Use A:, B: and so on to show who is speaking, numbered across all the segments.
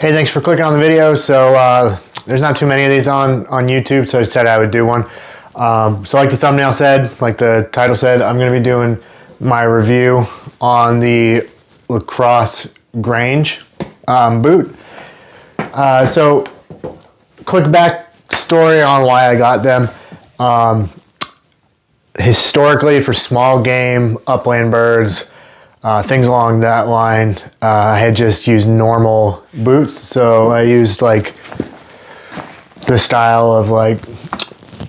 A: Hey, thanks for clicking on the video. So there's not too many of these on YouTube, so I said I would do one. So like the thumbnail said, like the title said, I'm going to be doing my review on the LaCrosse Grange boot. So quick back story on why I got them. Historically, for small game, upland birds, things along that line, I had just used normal boots. So I used like the style of like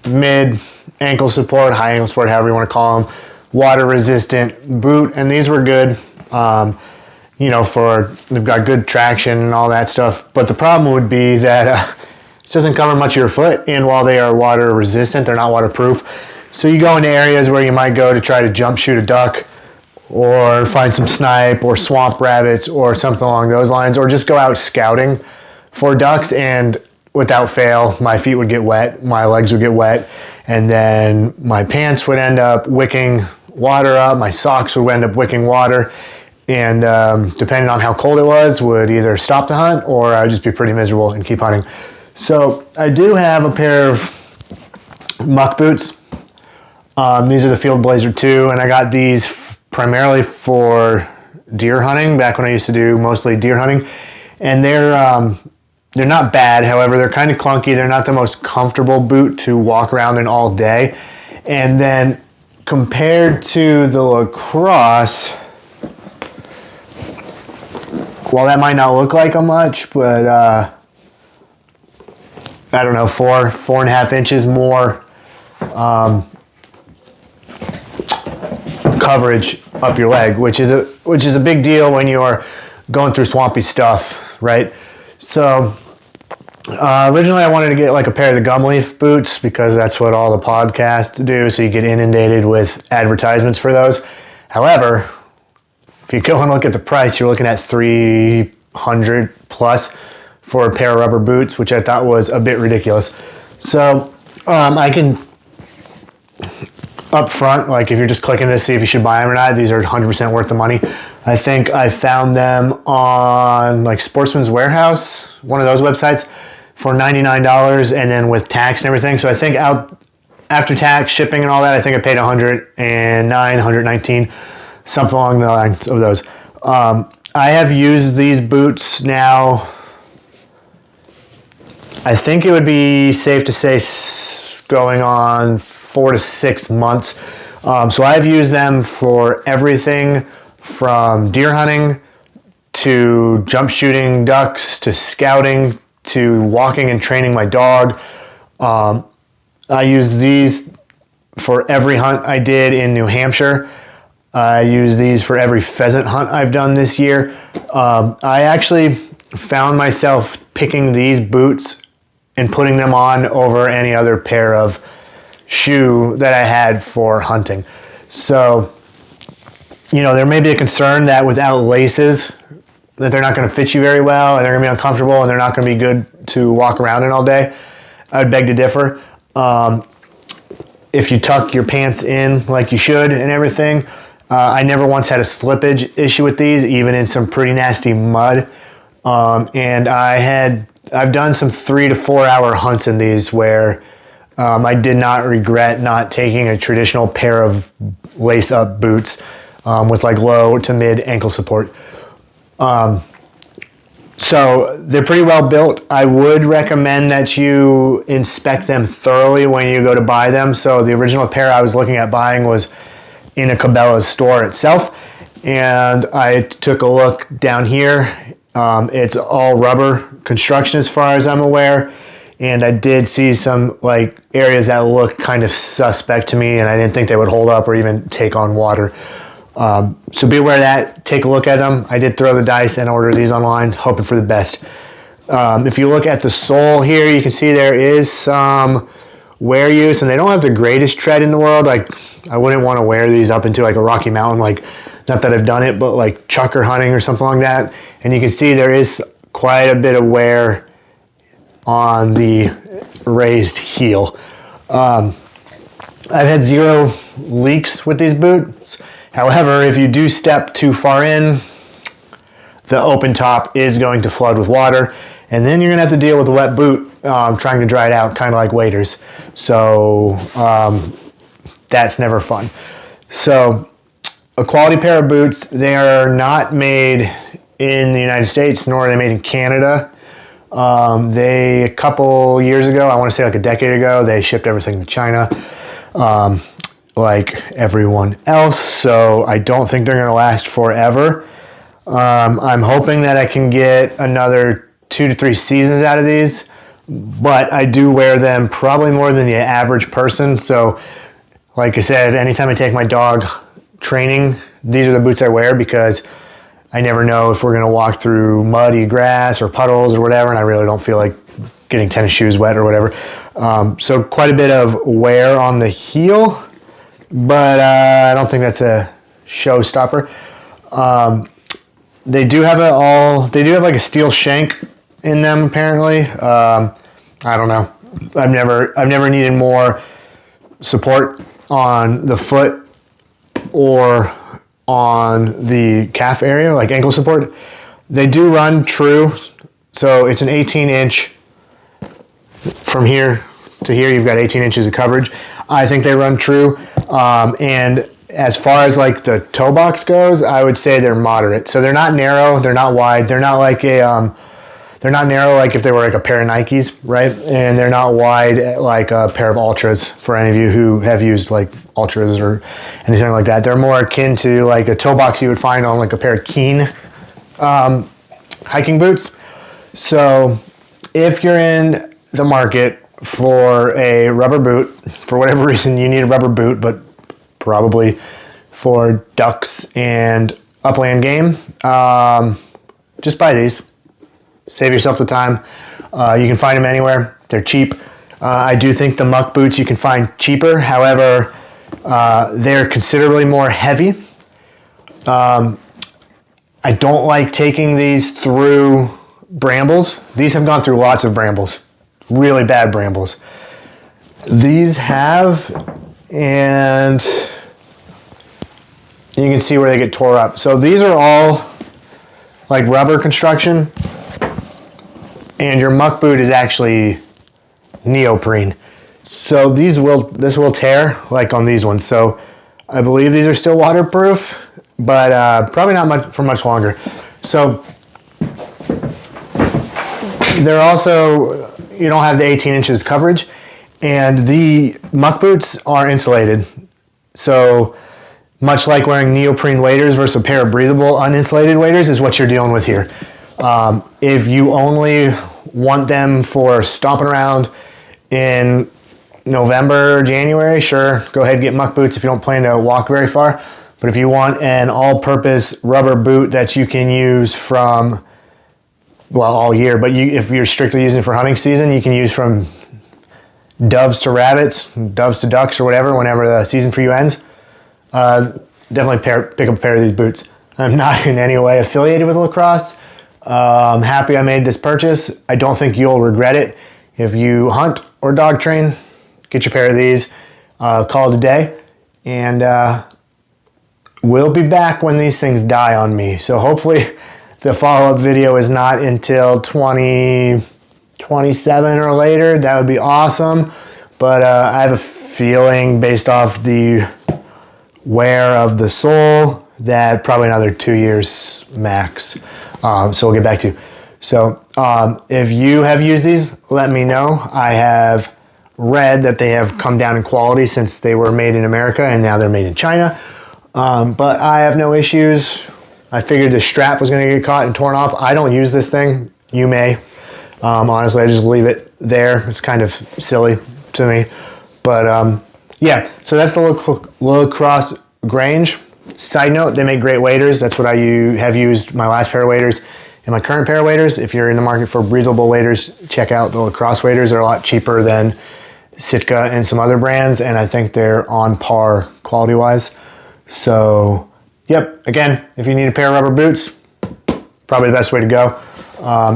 A: mid ankle support, high ankle support, however you want to call them, water resistant boot. And these were good, you know, they've got good traction and all that stuff. But the problem would be that this doesn't cover much of your foot. And while they are water resistant, they're not waterproof. So you go into areas where you might go to try to jump shoot a duck, or find some snipe or swamp rabbits or something along those lines, or just go out scouting for ducks, and without fail, my feet would get wet, my legs would get wet, and then my pants would end up wicking water up, my socks would end up wicking water, and depending on how cold it was, would either stop the hunt or I would just be pretty miserable and keep hunting. So I do have a pair of muck boots. These are the Field Blazer 2, and I got these primarily for deer hunting, back when I used to do mostly deer hunting. And they're not bad, however, they're kind of clunky. They're not the most comfortable boot to walk around in all day. And then compared to the LaCrosse, while that might not look like a much, but I don't know, 4.5 inches more coverage up your leg, which is a big deal when you're going through swampy stuff, right? So originally I wanted to get like a pair of the gum leaf boots because that's what all the podcasts do, so you get inundated with advertisements for those. However, if you go and look at the price, you're looking at $300 plus for a pair of rubber boots, which I thought was a bit ridiculous. So I can up front, like if you're just clicking to see if you should buy them or not, these are 100% worth the money. I think I found them on like Sportsman's Warehouse, one of those websites, for $99, and then with tax and everything. So I think after tax, shipping and all that, I think I paid $109, $119, something along the lines of those. I have used these boots now, I think it would be safe to say going on 4 to 6 months. So I've used them for everything from deer hunting to jump shooting ducks to scouting to walking and training my dog. I used these for every hunt I did in New Hampshire. I use these for every pheasant hunt I've done this year. I actually found myself picking these boots and putting them on over any other pair of shoe that I had for hunting. So, you know, there may be a concern that without laces, that they're not going to fit you very well, and they're going to be uncomfortable, and they're not going to be good to walk around in all day. I would beg to differ. If you tuck your pants in like you should and everything, I never once had a slippage issue with these, even in some pretty nasty mud. And I've done some 3 to 4 hour hunts in these where I did not regret not taking a traditional pair of lace-up boots with like low to mid ankle support. So they're pretty well built. I would recommend that you inspect them thoroughly when you go to buy them. So the original pair I was looking at buying was in a Cabela's store itself, and I took a look down here. It's all rubber construction as far as I'm aware. And I did see some like areas that look kind of suspect to me, and I didn't think they would hold up or even take on water. So be aware of that. Take a look at them. I did throw the dice and order these online, hoping for the best. If you look at the sole here, you can see there is some wear use, and they don't have the greatest tread in the world. Like, I wouldn't want to wear these up into like a Rocky Mountain, like, not that I've done it, but like chucker hunting or something like that. And you can see there is quite a bit of wear on the raised heel. I've had 0 leaks with these boots. However, if you do step too far in, the open top is going to flood with water. And then you're going to have to deal with a wet boot trying to dry it out, kind of like waders. So that's never fun. So a quality pair of boots, they are not made in the United States, nor are they made in Canada. A couple years ago, I want to say like a decade ago, they shipped everything to China, like everyone else. So I don't think they're going to last forever. I'm hoping that I can get another 2 to 3 seasons out of these, but I do wear them probably more than the average person. So like I said, anytime I take my dog training, these are the boots I wear because I never know if we're going to walk through muddy grass or puddles or whatever, and I really don't feel like getting tennis shoes wet or whatever. So quite a bit of wear on the heel, but I don't think that's a showstopper. They do have like a steel shank in them apparently. I don't know. I've never needed more support on the foot or on the calf area, like ankle support. They do run true. So it's an 18-inch from here to here. You've got 18 inches of coverage. I think they run true. And as far as like the toe box goes, I would say they're moderate. So they're not narrow, they're not wide, they're not like they're not narrow like if they were like a pair of Nikes, right? And they're not wide like a pair of Ultras for any of you who have used like Ultras or anything like that. They're more akin to like a toe box you would find on like a pair of Keen hiking boots. So if you're in the market for a rubber boot, for whatever reason you need a rubber boot, but probably for ducks and upland game, just buy these. Save yourself the time. You can find them anywhere. They're cheap. I do think the muck boots you can find cheaper. However, they're considerably more heavy. I don't like taking these through brambles. These have gone through lots of brambles. Really bad brambles. These have, and you can see where they get tore up. So these are all like rubber construction. And your muck boot is actually neoprene. So this will tear like on these ones. So I believe these are still waterproof, but probably not for much longer. So they're also, you don't have the 18 inches coverage, and the muck boots are insulated. So much like wearing neoprene waders versus a pair of breathable uninsulated waders is what you're dealing with here. If you only want them for stomping around in November, January, sure, go ahead and get muck boots if you don't plan to walk very far. But if you want an all-purpose rubber boot that you can use from, well, all year, but if you're strictly using it for hunting season, you can use from doves to rabbits, doves to ducks, or whatever, whenever the season for you ends. Definitely pick up a pair of these boots. I'm not in any way affiliated with LaCrosse. I'm happy I made this purchase. I don't think you'll regret it. If you hunt or dog train, get your pair of these, call it a day, and we'll be back when these things die on me. So hopefully the follow-up video is not until 2027 or later. That would be awesome. But I have a feeling based off the wear of the sole that probably another 2 years max. So we'll get back to you. So if you have used these, let me know. I have read that they have come down in quality since they were made in America and now they're made in China. But I have no issues. I figured the strap was going to get caught and torn off. I don't use this thing. You may. Honestly, I just leave it there. It's kind of silly to me. But yeah, so that's the LaCrosse Grange. Side note, they make great waders. That's what I have used my last pair of waders and my current pair of waders. If you're in the market for breathable waders, check out the LaCrosse waders. They're a lot cheaper than Sitka and some other brands, and I think they're on par quality-wise. So, yep, again, if you need a pair of rubber boots, probably the best way to go.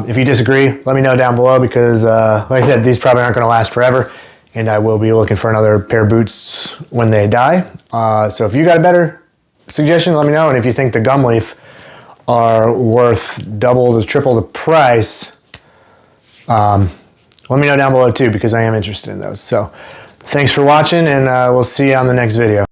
A: If you disagree, let me know down below because, like I said, these probably aren't going to last forever, and I will be looking for another pair of boots when they die. So if you got a better suggestion, let me know. And if you think the gum leaf are worth double to triple the price, let me know down below too, because I am interested in those. So thanks for watching, and we'll see you on the next video.